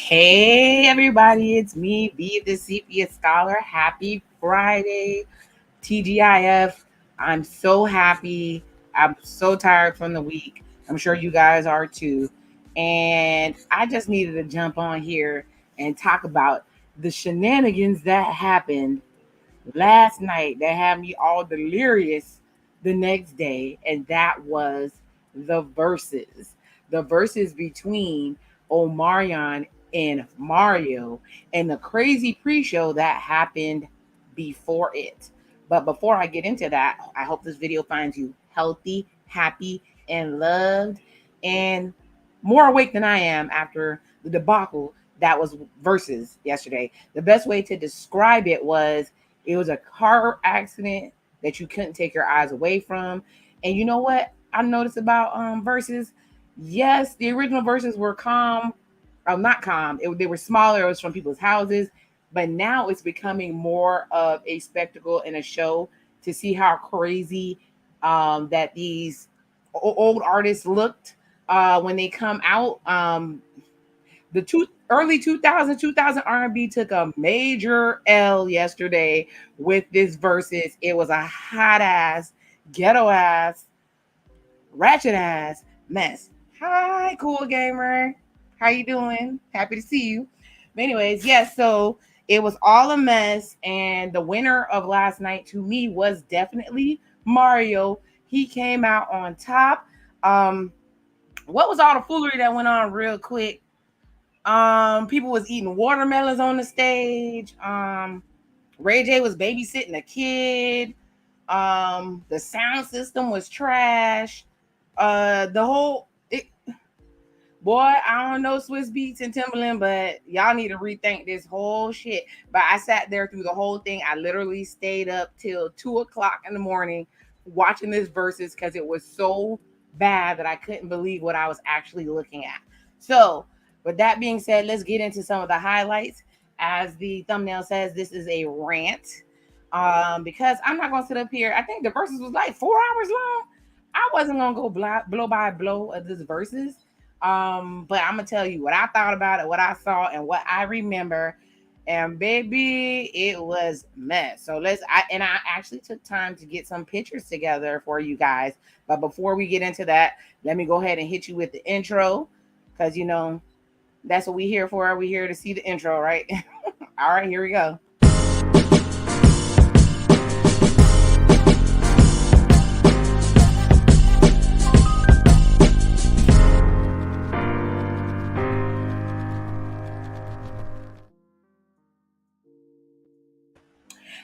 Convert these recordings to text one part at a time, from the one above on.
Hey everybody, it's me, B the Sepia Scholar. Happy Friday, TGIF. I'm so happy. I'm so tired from the week. I'm sure you guys are too. And I just needed to jump on here and talk about the shenanigans that happened last night that had me all delirious the next day, and that was the verses. The verses between Omarion and Mario, and the crazy pre-show that happened before it. But before I get into that, I hope this video finds you healthy, happy, and loved, and more awake than I am after the debacle that was verses yesterday. The best way to describe it was a car accident that you couldn't take your eyes away from. And you know what I noticed about verses? Yes, the original verses were calm. Not calm. They were smaller. It was from people's houses. But now it's becoming more of a spectacle and a show to see how crazy that these old artists looked when they come out. Early 2000 R&B took a major L yesterday with this versus. It was a hot ass, ghetto ass, ratchet ass mess. Hi, cool gamer. How you doing? Happy to see you. But anyways, yes, so it was all a mess, and the winner of last night to me was definitely Mario. He came out on top. What was all the foolery that went on real quick? People was eating watermelons on the stage. Ray J was babysitting a kid. The sound system was trash. The whole boy, I don't know Swiss Beats and Timberland, but y'all need to rethink this whole shit. But I sat there through the whole thing. I literally stayed up till 2 o'clock in the morning watching this verses because it was so bad that I couldn't believe what I was actually looking at. So, with that being said, let's get into some of the highlights. As the thumbnail says, this is a rant. Because I'm not gonna sit up here. I think the verses was like 4 hours long. I wasn't gonna go blow by blow of this verses. But I'm gonna tell you what I thought about it, what I saw, and what I remember. And baby, it was mess. So I actually took time to get some pictures together for you guys. But before we get into that, let me go ahead and hit you with the intro, because that's what we here for. We here to see the intro, right? All right, here we go.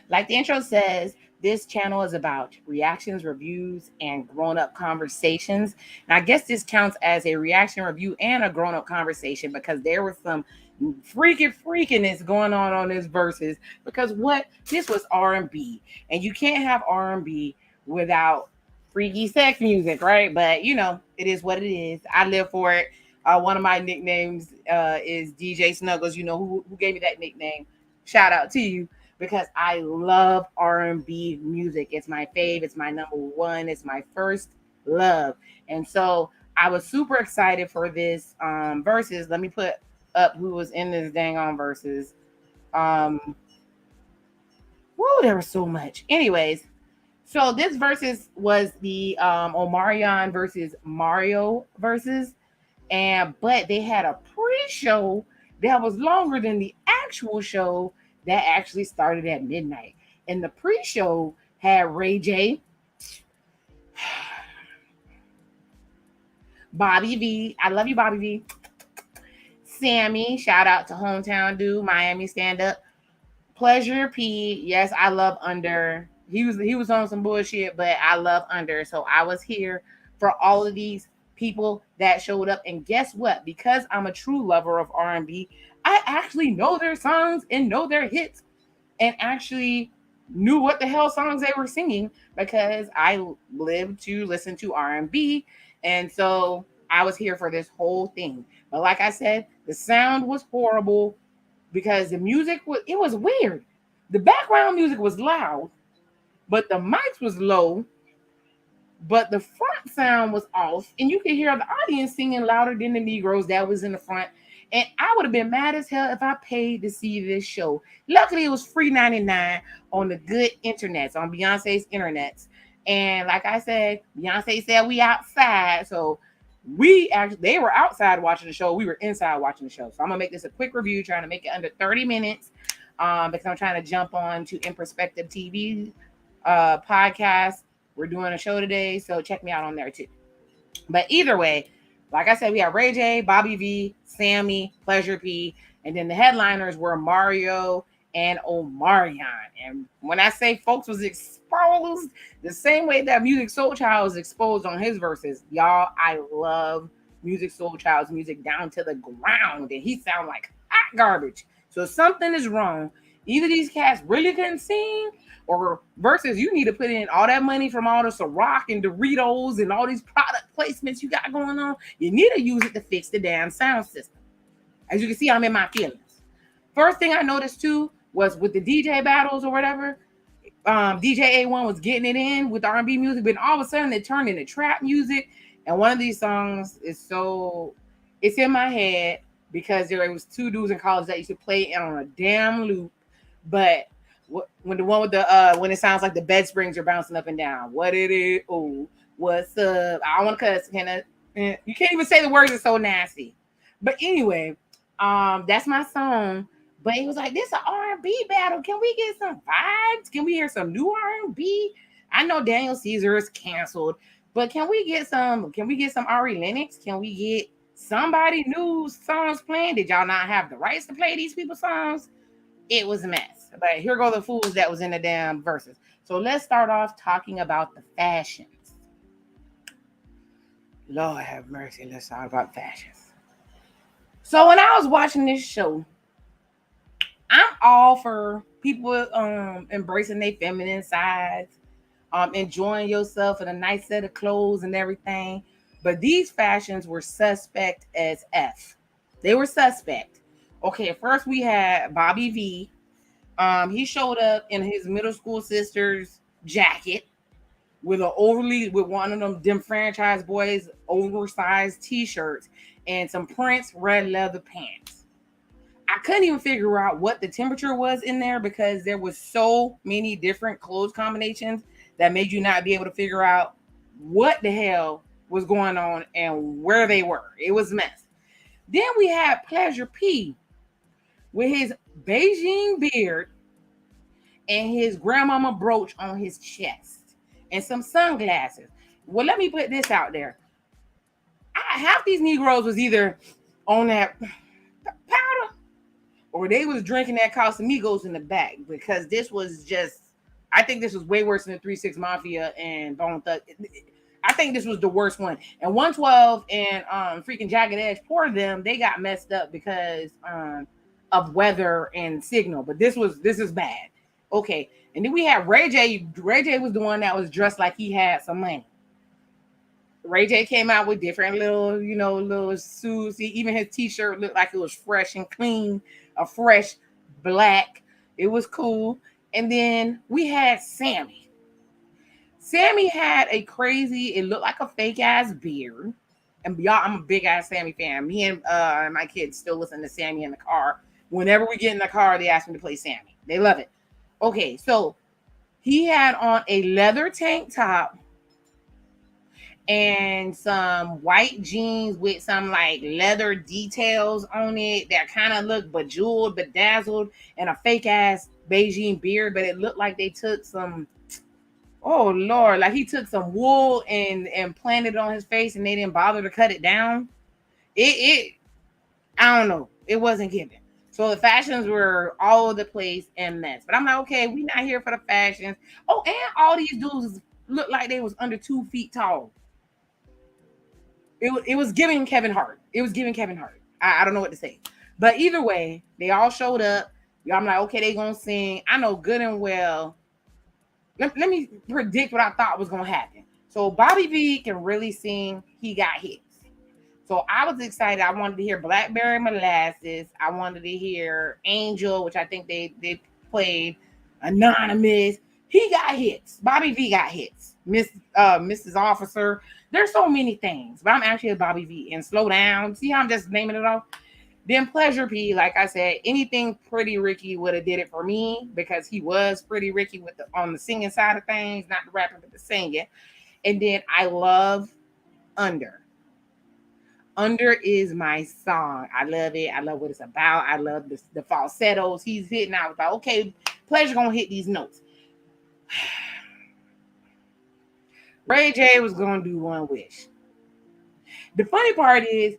Like the intro says, this channel is about reactions, reviews, and grown up conversations. And I guess this counts as a reaction review and a grown up conversation because there was some freakiness going on this verses. Because what this was R&B, and you can't have R&B without freaky sex music, right? But it is what it is. I live for it. One of my nicknames is DJ Snuggles. You know who gave me that nickname? Shout out to you, because I love R&B music. It's my fave. It's my number one. It's my first love. And so I was super excited for this verses. Let me put up who was in this dang on verses. Um, Whoa, there was so much. Anyways, so this versus was the Omarion versus Mario versus, but they had a pre-show that was longer than the actual show that actually started at midnight. And the pre-show had rayj, bobbyv, I love you, bobbyv, Sammie, shout out to hometown dude, Miami stand up, pleasurep, yes, I love Under. He was on some bullshit, but I love Under. So I was here for all of these people that showed up. And guess what? Because I'm a true lover of R&B, I actually know their songs and know their hits, and actually knew what the hell songs they were singing because I lived to listen to R&B. And so I was here for this whole thing. But like I said, the sound was horrible because the music was weird. The background music was loud, but the mics was low, but the front sound was off, and you could hear the audience singing louder than the Negroes that was in the front. And I would have been mad as hell if I paid to see this show. Luckily, it was free 99 on the good internets, on Beyonce's internets. And like I said, Beyonce said we outside. So they were outside watching the show. We were inside watching the show. So I'm going to make this a quick review, trying to make it under 30 minutes because I'm trying to jump on to In Perspective TV podcast. We're doing a show today, so check me out on there too. But either way, like I said, we have rayj, bobbyv, sammie, pleasurep, and then the headliners were Mario and Omarion. And when I say folks was exposed the same way that Musiq Soulchild was exposed on his verses, y'all, I love Musiq Soulchild's music down to the ground, and he sound like hot garbage. So something is wrong. Either these cats really couldn't sing, or versus you need to put in all that money from all the Ciroc and Doritos and all these product placements you got going on. You need to use it to fix the damn sound system. As you can see, I'm in my feelings. First thing I noticed too was with the DJ battles or whatever, DJ A1 was getting it in with R&B music, but all of a sudden it turned into trap music. And one of these songs is it's in my head because there was two dudes in college that used to play it on a damn loop. But when the one with the when it sounds like the bed springs are bouncing up and down, what it is? Oh, what's up? I want to cuss. You can't even say the words. It's so nasty. But anyway, that's my song. But it was like, this is an R&B battle. Can we get some vibes? Can we hear some new R&B? I know Daniel Caesar is canceled, but can we get some Ari Lennox? Can we get somebody new songs playing? Did y'all not have the rights to play these people's songs? It was a mess. But here go the fools that was in the damn verses. So let's start off talking about the fashions. Lord have mercy. Let's talk about fashions. So when I was watching this show, I'm all for people embracing their feminine sides, enjoying yourself in a nice set of clothes and everything. But these fashions were suspect as F. They were suspect. Okay, at first we had bobbyv. He showed up in his middle school sister's jacket with one of them franchise boys oversized t-shirts and some Prince red leather pants. I couldn't even figure out what the temperature was in there because there was so many different clothes combinations that made you not be able to figure out what the hell was going on and where they were. It was a mess. Then we had pleasurep with his Beijing beard and his grandmama brooch on his chest and some sunglasses. Well, let me put this out there. Half these Negroes was either on that powder or they was drinking that Casamigos in the back, because this was just, I think this was way worse than the 3-6 Mafia and Bone Thug. I think this was the worst one. And 112 and freaking Jagged Edge, poor them, they got messed up because of weather and signal. But this is bad. Okay. And then we had rayj. rayj was the one that was dressed like he had some money. rayj came out with different little suits. Even his t-shirt looked like it was fresh and clean, a fresh black. It was cool. And then we had Sammie. Sammie had it looked like a fake ass beard. And y'all, I'm a big ass Sammie fan. Me and my kids still listen to Sammie in the car. Whenever we get in the car, they ask me to play Sammie. They love it. Okay, so he had on a leather tank top and some white jeans with some like leather details on it that kind of looked bejeweled, bedazzled, and a fake ass Beijing beard. But it looked like they took some, oh Lord, like he took some wool and planted it on his face and they didn't bother to cut it down. I don't know. It wasn't given. So the fashions were all over the place and mess. But I'm like, okay, we not here for the fashions. Oh, and all these dudes looked like they was under 2 feet tall. It was giving Kevin Hart. It was giving Kevin Hart. I don't know what to say. But either way, they all showed up. I'm like, okay, they gonna sing. I know good and well. Let me predict what I thought was gonna happen. So bobbyv can really sing. He got hits. So I was excited. I wanted to hear Blackberry Molasses. I wanted to hear Angel, which I think they played. Anonymous. He got hits. bobbyv got hits. Mrs. Officer. There's so many things. But I'm actually a bobbyv. And Slow Down. See how I'm just naming it off? Then Pleasure P, like I said, anything Pretty Ricky would have did it for me because he was Pretty Ricky with on the singing side of things, not the rapping but the singing. And then I love Under. Under is my song. I love it. I love what it's about. I love the falsettos he's hitting. I was like, okay, Pleasure gonna hit these notes. Ray J was gonna do One Wish. The funny part is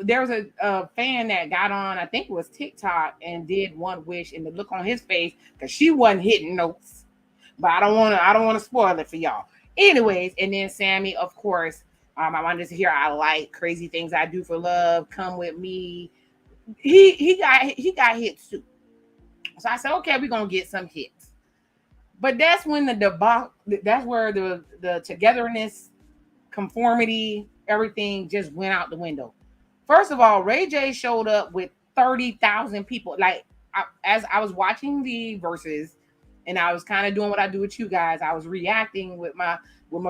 there was a fan that got on, I think it was TikTok, and did One Wish, and the look on his face, because she wasn't hitting notes. But I don't want to spoil it for y'all. Anyways, and then Sammie, of course, I wanted to hear I Like, Crazy Things I Do for Love, Come With Me. He got hits too. So I said, okay, we're gonna get some hits. But that's when that's where the togetherness, conformity, everything just went out the window. First of all, Ray J showed up with 30,000 people. Like, as I was watching the verses, and I was kind of doing what I do with you guys, I was reacting with my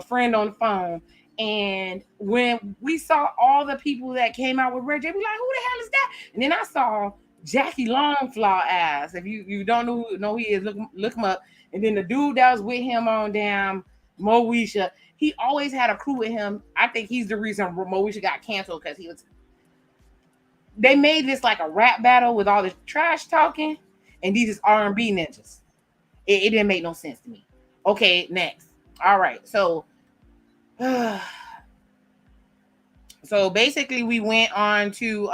friend on the phone. And when we saw all the people that came out with Ray J, we like, who the hell is that? And then I saw Jackie Longflaw ass. If you don't know who he is, look him up. And then the dude that was with him on damn Moesha, he always had a crew with him. I think he's the reason Moesha got canceled, because they made this like a rap battle with all this trash talking, and these is R&B ninjas. It didn't make no sense to me. Okay, next. All right, so so basically we went on to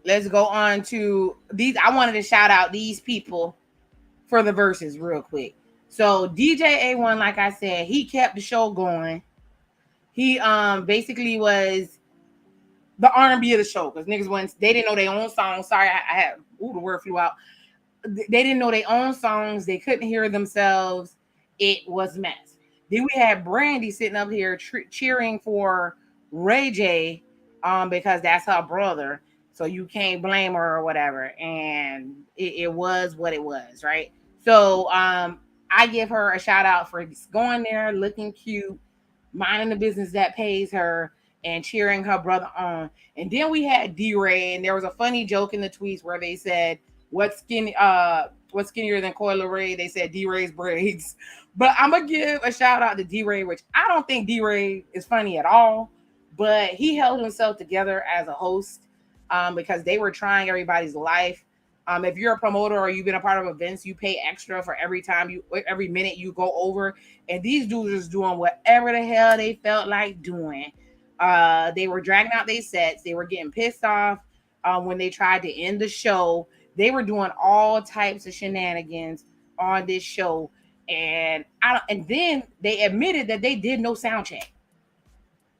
let's go on to these. I wanted to shout out these people for the verses real quick. So DJ A1, like I said, he kept the show going. He basically was the R&B of the show, because niggas they didn't know their own songs. Sorry, I had the word flew out. They didn't know their own songs. They couldn't hear themselves. It was mess. Then we had Brandy sitting up here cheering for Ray J, because that's her brother. So you can't blame her or whatever. And it was what it was, right? So I give her a shout out for going there, looking cute, minding the business that pays her, and cheering her brother on. And then we had D-Ray, and there was a funny joke in the tweets where they said, what's skinnier than Coi Leray? They said D-Ray's braids. But I'm gonna give a shout out to D-Ray, which I don't think D-Ray is funny at all, but he held himself together as a host, because they were trying everybody's life. If you're a promoter or you've been a part of events, you pay extra for every minute you go over. And these dudes was doing whatever the hell they felt like doing. They were dragging out their sets. They were getting pissed off when they tried to end the show. They were doing all types of shenanigans on this show. And then they admitted that they did no sound check.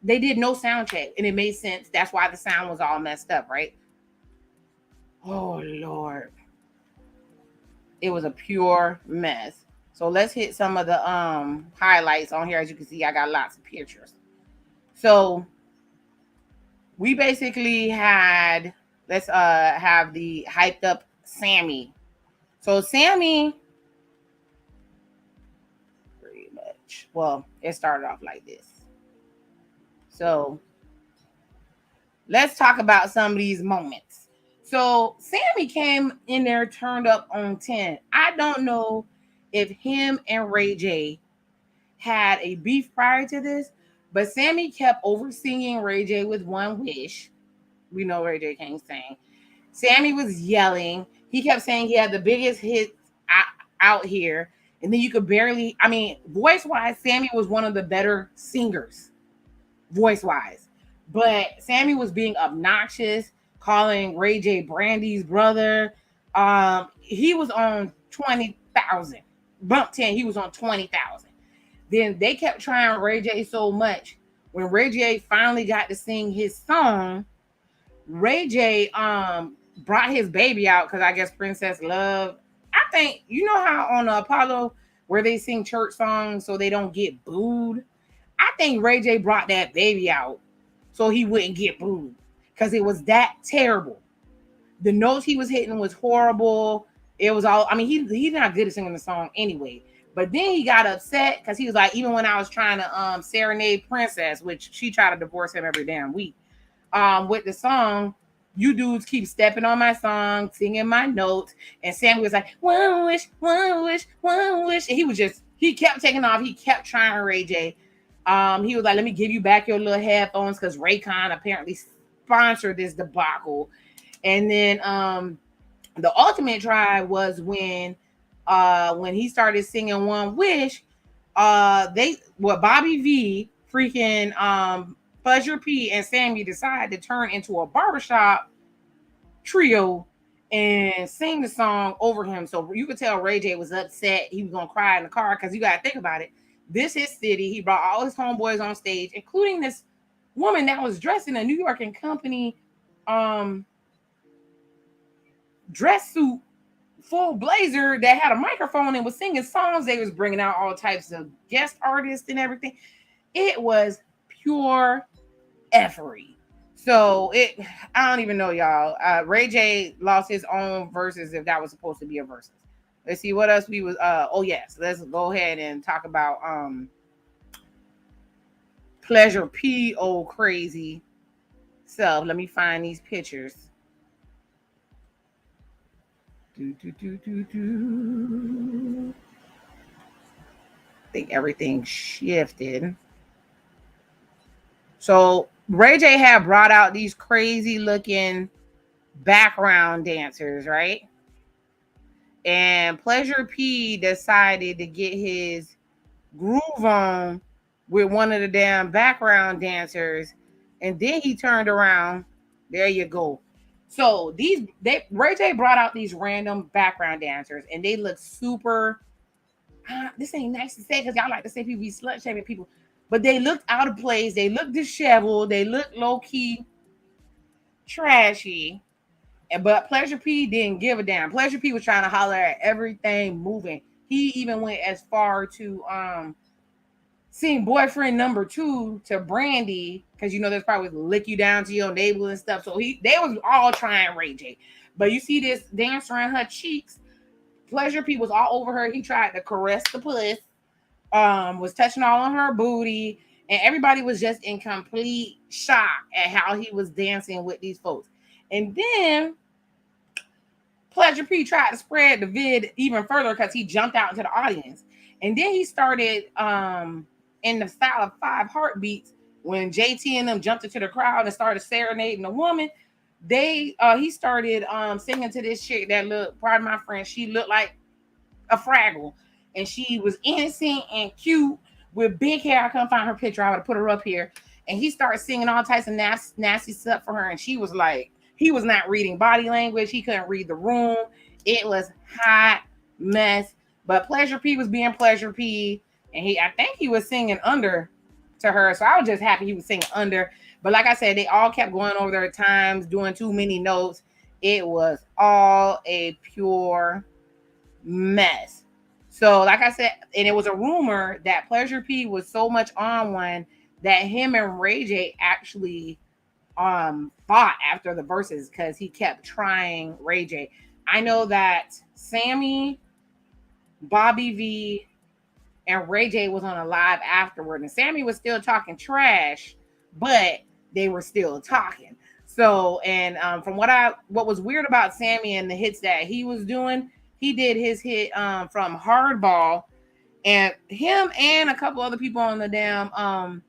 They did no sound check, and it made sense. That's why the sound was all messed up, right? Oh Lord, it was a pure mess. So let's hit some of the highlights on here. As you can see, I got lots of pictures. So we basically had, let's have the hyped up Sammie. So Sammie, pretty much, well, it started off like this. So let's talk about some of these moments. So Sammie came in there, turned up on 10. I don't know if him and Ray J had a beef prior to this, but Sammie kept over-singing Ray J with One Wish. We know Ray J can't sing. Sammie was yelling. He kept saying he had the biggest hit out here. And then you could barely, voice-wise, Sammie was one of the better singers, voice-wise. But Sammie was being obnoxious, calling Ray J Brandy's brother. He was on 20,000. Bump 10, he was on 20,000. Then they kept trying Ray J so much. When Ray J finally got to sing his song, Ray J brought his baby out, because I guess Princess Love. I think, you know how on Apollo where they sing church songs so they don't get booed? I think Ray J brought that baby out so he wouldn't get booed, because it was that terrible. The notes he was hitting was horrible. It was all, he's not good at singing the song anyway. But then he got upset because he was like, even when I was trying to serenade Princess, which she tried to divorce him every damn week, with the song, you dudes keep stepping on my song, singing my notes, and Sammie was like, one wish, one wish, one wish. And he kept taking off. He kept trying Ray J. He was like, let me give you back your little headphones because Raycon apparently sponsored this debacle. And then the ultimate try was when he started singing One Wish, bobbyv, freaking pleasurep and Sammie decided to turn into a barbershop trio and sing the song over him. So you could tell Ray J was upset. He was gonna cry in the car because you gotta think about it. This is city. He brought all his homeboys on stage, including this woman that was dressed in a New York and Company dress suit, full blazer, that had a microphone and was singing songs. They was bringing out all types of guest artists and everything. It was pure effery. So I don't even know, y'all. Ray J lost his own verses if that was supposed to be a versus. Let's see what else we was. Oh yes, let's go ahead and talk about pleasurep, old crazy self. Let me find these pictures. I think everything shifted. So Ray J had brought out these crazy looking background dancers, right? And pleasurep decided to get his groove on with one of the damn background dancers, and then he turned around. There you go. So Ray J brought out these random background dancers, and they look super. This ain't nice to say because y'all like to say people be slut shaming people, but they looked out of place. They looked disheveled. They looked low key trashy. But pleasurep didn't give a damn. pleasurep was trying to holler at everything moving. He even went as far to sing boyfriend number 2 to Brandy, because you know there's probably lick you down to your navel and stuff. So they was all trying Ray J. But you see this dance around her cheeks. pleasurep was all over her. He tried to caress the puss, was touching all on her booty, and everybody was just in complete shock at how he was dancing with these folks. And then pleasurep tried to spread the vid even further because he jumped out into the audience. And then he started in the style of 5 Heartbeats, when JT and them jumped into the crowd and started serenading the woman. He started singing to this chick that looked, pardon my French, she looked like a Fraggle, and she was innocent and cute with big hair. I couldn't find her picture. I would have put her up here. And he started singing all types of nasty stuff for her, and she was like, he was not reading body language. He couldn't read the room. It was hot mess. But pleasurep was being pleasurep, and I think he was singing under to her. So I was just happy he was singing under. But like I said, they all kept going over their times, doing too many notes. It was all a pure mess. So like I said, and it was a rumor that pleasurep was so much on one that him and Ray J actually fought after the verses because he kept trying Ray J. I know that Sammie, bobbyv, and Ray J was on a live afterward, and Sammie was still talking trash, but they were still talking. So, and from what was weird about Sammie and the hits that he was doing, he did his hit from Hardball, and him and a couple other people on the damn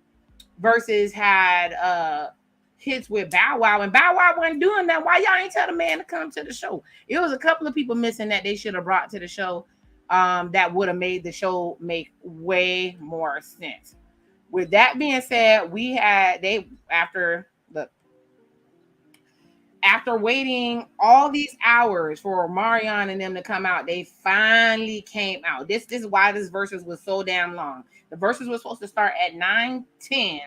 verses had hits with Bow Wow, and Bow Wow wasn't doing that. Why y'all ain't tell the man to come to the show? It was a couple of people missing that they should have brought to the show that would have made the show make way more sense. With that being said, after waiting all these hours for Omarion and them to come out, they finally came out. This is why this versus was so damn long. The versus was supposed to start at 9:10.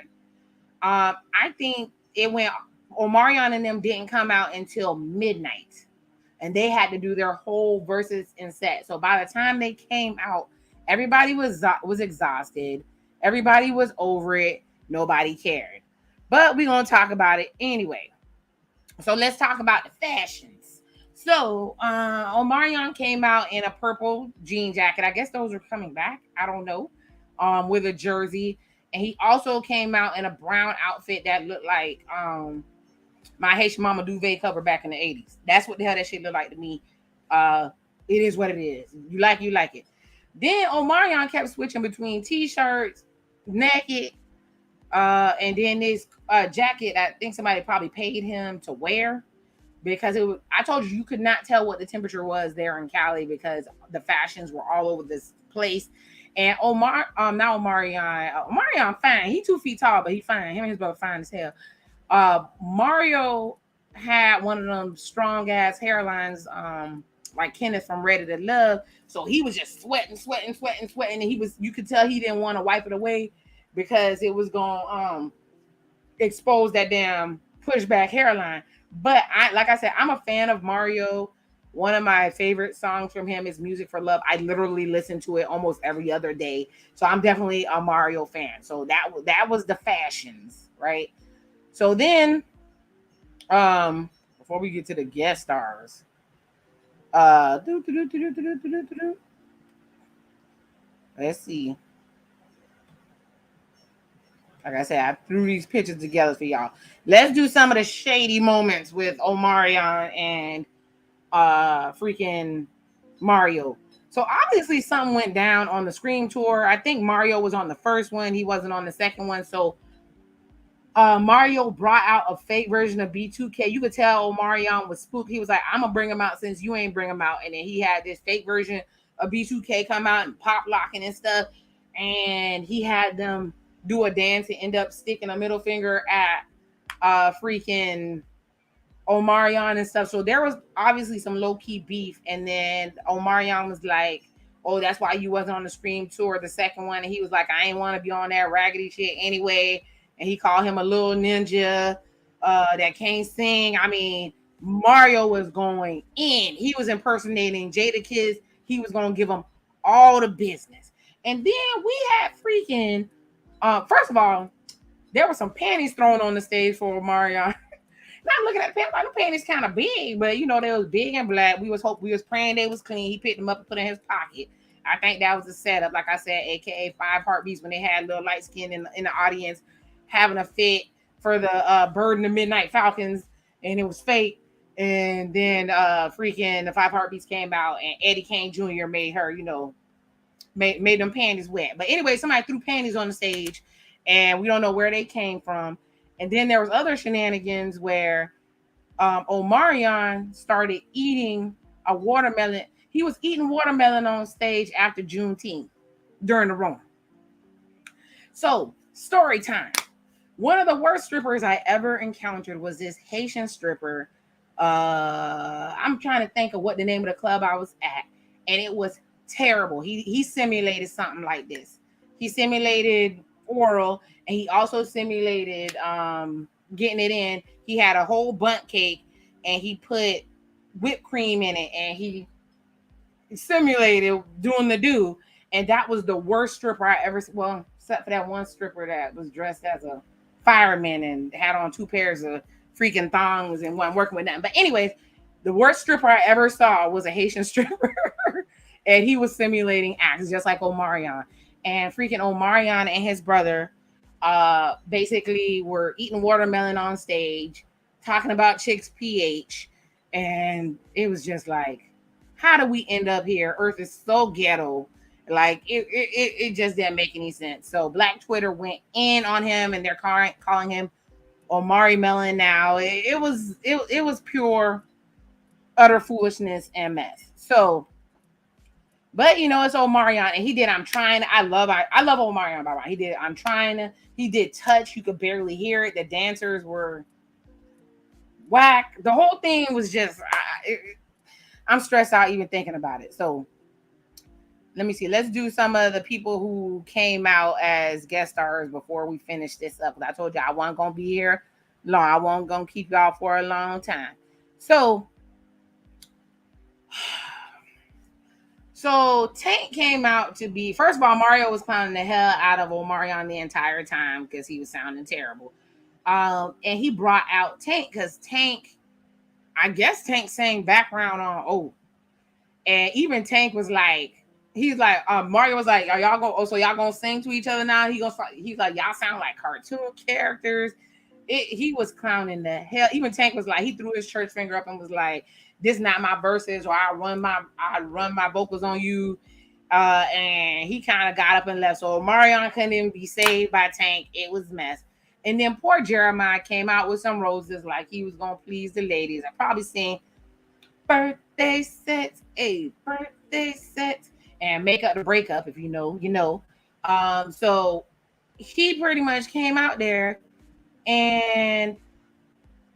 I think Omarion and them didn't come out until midnight, and they had to do their whole versus and set. So by the time they came out, everybody was exhausted. Everybody was over it. Nobody cared. But we're going to talk about it anyway. So let's talk about the fashions. So Omarion came out in a purple jean jacket. I guess those are coming back. I don't know. With a jersey. And he also came out in a brown outfit that looked like My Haitian Mama duvet cover back in the 80s. That's what the hell that shit look like to me. It is what it is. You like it. Then Omarion kept switching between t-shirts, naked, and then this jacket I think somebody probably paid him to wear because it was, I told you could not tell what the temperature was there in Cali because the fashions were all over this place. And not Omarion fine. He 2 feet tall, but he fine. Him and his brother fine as hell. Mario had one of them strong ass hairlines, like Kenneth from Ready to Love. So he was just sweating, and you could tell he didn't want to wipe it away because it was gonna expose that damn pushback hairline. But like I said, I'm a fan of Mario. One of my favorite songs from him is Music for Love. I literally listen to it almost every other day. So I'm definitely a Mario fan. So that was the fashions, right? So then, before we get to the guest stars, let's see. Like I said, I threw these pictures together for y'all. Let's do some of the shady moments with Omarion and freaking Mario. So obviously something went down on the Scream tour. I think Mario was on the first one. He wasn't on the second one. So Mario brought out a fake version of B2K. You could tell Omarion was spooked. He was like, I'm gonna bring him out since you ain't bring him out. And then he had this fake version of B2K come out and pop locking and stuff. And he had them do a dance and end up sticking a middle finger at freaking Omarion and stuff. So there was obviously some low-key beef. And then Omarion was like, oh, that's why you wasn't on the Scream tour, the second one. And he was like, I ain't want to be on that raggedy shit anyway. And he called him a little ninja that can't sing. I mean, Mario was going in. He was impersonating Jadakiss. He was going to give him all the business. And then we had freaking, first of all, there were some panties thrown on the stage for Omarion. Now I'm looking at the panties, the panties kind of big, but you know, they was big and black. We was praying they was clean. He picked them up and put in his pocket. I think that was the setup, like I said, aka 5 Heartbeats when they had little light skin in the audience having a fit for the Bird and the Midnight Falcons, and it was fake. And then freaking the 5 Heartbeats came out, and Eddie Kane Jr. made her, you know, made them panties wet. But anyway, somebody threw panties on the stage, and we don't know where they came from. And then there was other shenanigans where Omarion started eating a watermelon. He was eating watermelon on stage after Juneteenth during the Rona. So, story time. One of the worst strippers I ever encountered was this Haitian stripper. I'm trying to think of what the name of the club I was at, and it was terrible. He simulated something like this. He simulated oral, and he also simulated getting it in. He had a whole bundt cake, and he put whipped cream in it, and he simulated doing the do. And that was the worst stripper I ever. Well, except for that one stripper that was dressed as a fireman and had on 2 pairs of freaking thongs and wasn't working with nothing. But anyways, the worst stripper I ever saw was a Haitian stripper. And he was simulating acts just like Omarion. And freaking Omarion and his brother basically were eating watermelon on stage, talking about chicks' pH. And it was just like, how do we end up here? Earth is so ghetto. Like it just didn't make any sense. So Black Twitter went in on him, and they're calling him Omari Melon now. It was pure utter foolishness and mess. So, but you know, it's Omarion, and he did I love Omarion, by the way. He did he did touch, you could barely hear it. The dancers were whack. The whole thing was just I'm stressed out even thinking about it. So let me see. Let's do some of the people who came out as guest stars before we finish this up. I told you I wasn't going to be here long. I wasn't going to keep y'all for a long time. So Tank came out to be, first of all, Mario was clowning the hell out of Omarion the entire time because he was sounding terrible. And he brought out Tank because I guess Tank sang background on Oh. And even Tank was like, he's like, Mario was like, are y'all gonna, so y'all gonna sing to each other now? He's like, y'all sound like cartoon characters. He was clowning the hell. Even Tank was like, he threw his church finger up and was like, "This not my verses, or I run my vocals on you." And he kind of got up and left. So Omarion couldn't even be saved by Tank. It was a mess. And then poor Jeremiah came out with some roses, like he was gonna please the ladies. I probably sing birthday sets, a birthday set, and make up the breakup. If you know, you know. So he pretty much came out there and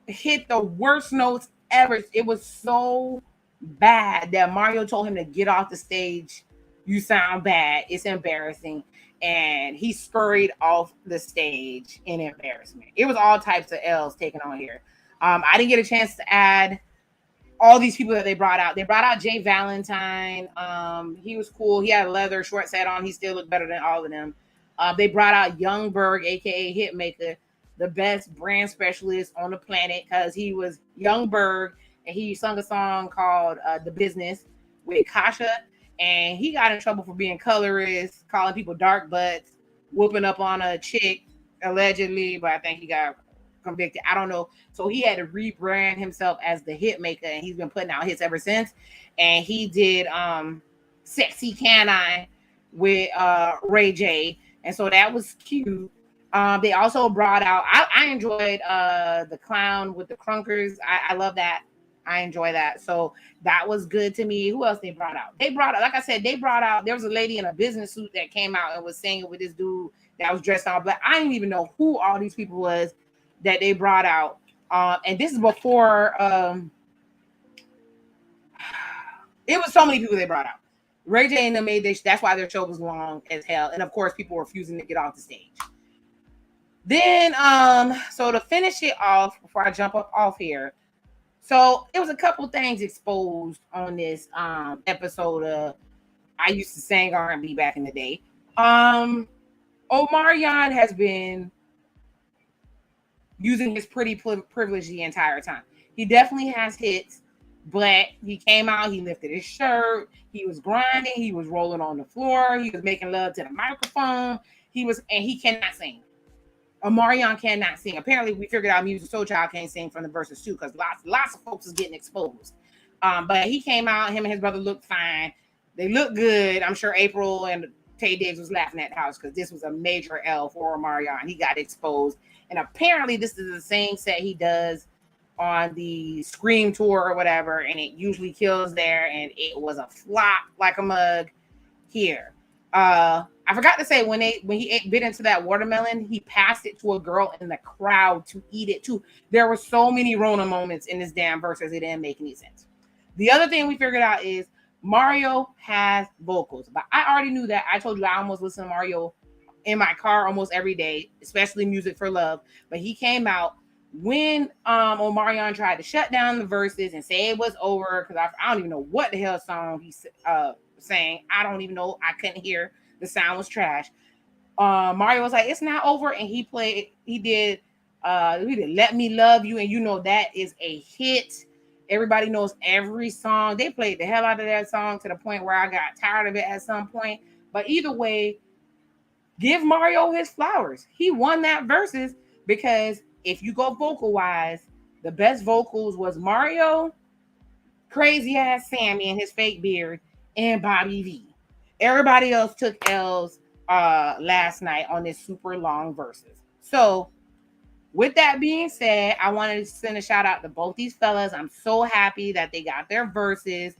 hit the worst notes ever. It was so bad that Mario told him to get off the stage. You sound bad. It's embarrassing. And he scurried off the stage in embarrassment. It was all types of L's taken on here. I didn't get a chance to add all these people that they brought out. They brought out Jay Valentine. He was cool. He had a leather short set on. He still looked better than all of them. They brought out Youngberg, aka Hitmaker, the best brand specialist on the planet, because he was Youngberg and he sung a song called "The Business" with Kasha, and he got in trouble for being colorist, calling people dark butts, whooping up on a chick allegedly, but I think he got convicted. I don't know. So he had to rebrand himself as the Hitmaker, and he's been putting out hits ever since. And he did "Sexy Canine" with rayj, and so that was cute. They also brought out, I enjoyed the clown with the crunkers. I love that. I enjoy that. So that was good to me. Who else they brought out? They brought out, like I said, there was a lady in a business suit that came out and was singing with this dude that was dressed all black. I didn't even know who all these people was that they brought out. And this is before it was so many people they brought out. Ray J and them made this, that's why their show was long as hell. And of course, people were refusing to get off the stage. Then, so to finish it off, before I jump off here, so it was a couple things exposed on this episode of I Used to Sing R&B back in the day. Omarion has been using his pretty privilege the entire time. He definitely has hits, but he came out, he lifted his shirt, he was grinding, he was rolling on the floor, he was making love to the microphone, and he cannot sing. Omarion cannot sing. Apparently, we figured out Music Soul Child can't sing from the Verzuz too, because lots of folks is getting exposed. But he came out, him and his brother looked fine. They looked good. I'm sure April and Tay Diggs was laughing at the house because this was a major L for Omarion. He got exposed. And apparently this is the same set he does on the Scream tour or whatever, and it usually kills there, and it was a flop like a mug here. I forgot to say, when he bit into that watermelon, he passed it to a girl in the crowd to eat it too. There were so many Rona moments in this damn Verzuz, it didn't make any sense. The other thing we figured out is Mario has vocals, but I already knew that. I told you I almost listen to Mario in my car almost every day, especially Music for Love. But he came out when Omarion tried to shut down the Verzuz and say it was over, because I don't even know what the hell song he sang. I don't even know. I couldn't hear. The sound was trash. Mario was like, it's not over, and he did Let Me Love You, and you know that is a hit. Everybody knows every song. They played the hell out of that song to the point where I got tired of it at some point. But either way, give Mario his flowers. He won that Verzuz, because if you go vocal wise, the best vocals was Mario, crazy ass Sammie and his fake beard, and bobbyv. Everybody else took L's last night on this super long Verzuz. So with that being said, I wanted to send a shout out to both these fellas. I'm so happy that they got their Verzuz.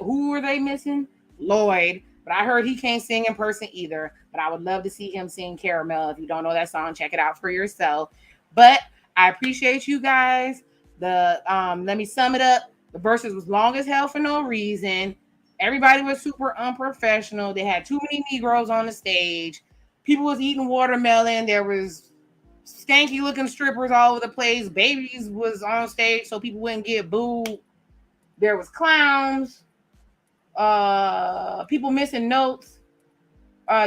Who were they missing? Lloyd. But I heard he can't sing in person either. But I would love to see him sing Caramel. If you don't know that song, check it out for yourself. But I appreciate you guys. Let me sum it up. The Verzuz was long as hell for no reason. Everybody was super unprofessional. They had too many Negroes on the stage. People was eating watermelon. There was skanky looking strippers all over the place. Babies was on stage so people wouldn't get booed. There was clowns. People missing notes.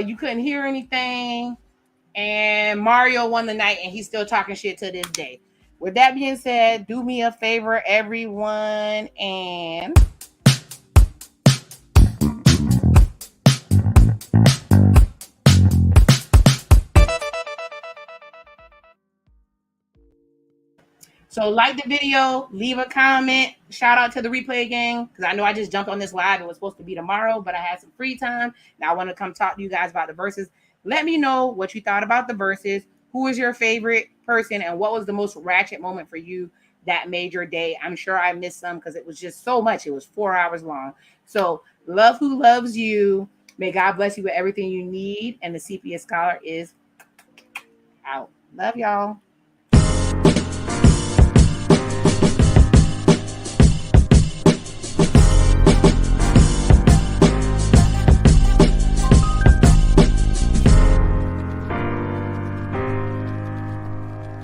You couldn't hear anything. And Mario won the night, and he's still talking shit to this day. With that being said, do me a favor, everyone, and So like the video, leave a comment. Shout out to the replay gang, because I know I just jumped on this live. It was supposed to be tomorrow, but I had some free time. Now I want to come talk to you guys about the verses. Let me know what you thought about the verses. Who is your favorite person, and what was the most ratchet moment for you that made your day? I'm sure I missed some because it was just so much. It was 4 hours long. So love who loves you. May God bless you with everything you need. And the CPS Scholar is out. Love y'all.